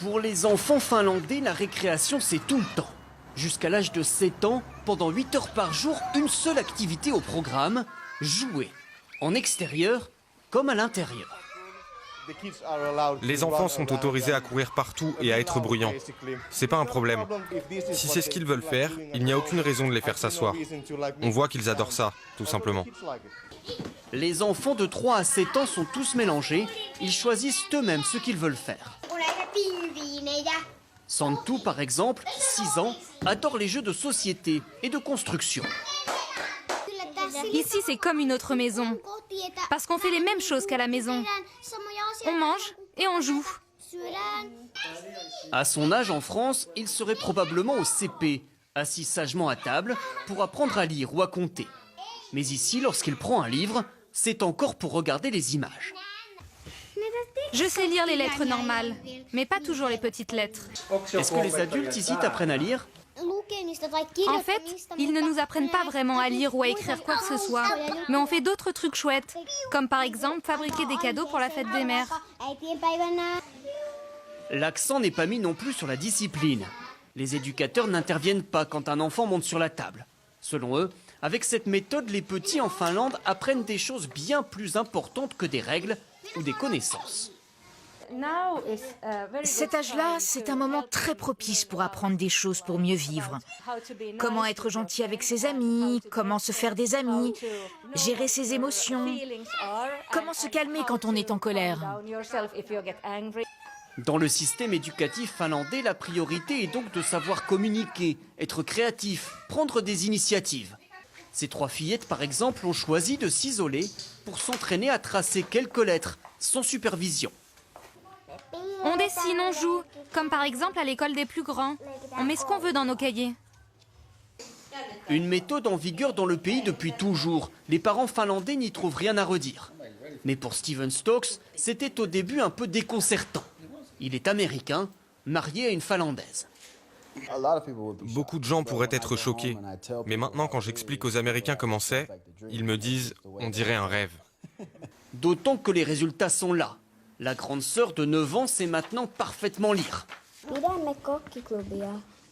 Pour les enfants finlandais, la récréation, c'est tout le temps. Jusqu'à l'âge de 7 ans, pendant 8 heures par jour, une seule activité au programme, jouer. En extérieur comme à l'intérieur. Les enfants sont autorisés à courir partout et à être bruyants. C'est pas un problème. Si c'est ce qu'ils veulent faire, il n'y a aucune raison de les faire s'asseoir. On voit qu'ils adorent ça, tout simplement. Les enfants de 3 à 7 ans sont tous mélangés. Ils choisissent eux-mêmes ce qu'ils veulent faire. Santu, par exemple, 6 ans, adore les jeux de société et de construction. Ici, c'est comme une autre maison. Parce qu'on fait les mêmes choses qu'à la maison. On mange et on joue. À son âge en France, il serait probablement au CP, assis sagement à table pour apprendre à lire ou à compter. Mais ici, lorsqu'il prend un livre, c'est encore pour regarder les images. Je sais lire les lettres normales, mais pas toujours les petites lettres. Est-ce que les adultes ici t'apprennent à lire ? En fait, ils ne nous apprennent pas vraiment à lire ou à écrire quoi que ce soit, mais on fait d'autres trucs chouettes, comme par exemple fabriquer des cadeaux pour la fête des mères. L'accent n'est pas mis non plus sur la discipline. Les éducateurs n'interviennent pas quand un enfant monte sur la table. Selon eux, avec cette méthode, les petits en Finlande apprennent des choses bien plus importantes que des règles ou des connaissances. Cet âge-là, c'est un moment très propice pour apprendre des choses pour mieux vivre. Comment être gentil avec ses amis, comment se faire des amis, gérer ses émotions, comment se calmer quand on est en colère. Dans le système éducatif finlandais, la priorité est donc de savoir communiquer, être créatif, prendre des initiatives. Ces 3 fillettes, par exemple, ont choisi de s'isoler pour s'entraîner à tracer quelques lettres, sans supervision. On dessine, on joue, comme par exemple à l'école des plus grands. On met ce qu'on veut dans nos cahiers. Une méthode en vigueur dans le pays depuis toujours. Les parents finlandais n'y trouvent rien à redire. Mais pour Steven Stokes, c'était au début un peu déconcertant. Il est américain, marié à une Finlandaise. Beaucoup de gens pourraient être choqués. Mais maintenant, quand j'explique aux Américains comment c'est, ils me disent « on dirait un rêve ». D'autant que les résultats sont là. La grande sœur de 9 ans sait maintenant parfaitement lire.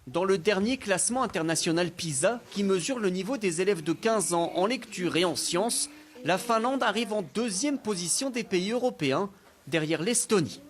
Dans le dernier classement international PISA, qui mesure le niveau des élèves de 15 ans en lecture et en sciences, la Finlande arrive en 2e position des pays européens, derrière l'Estonie.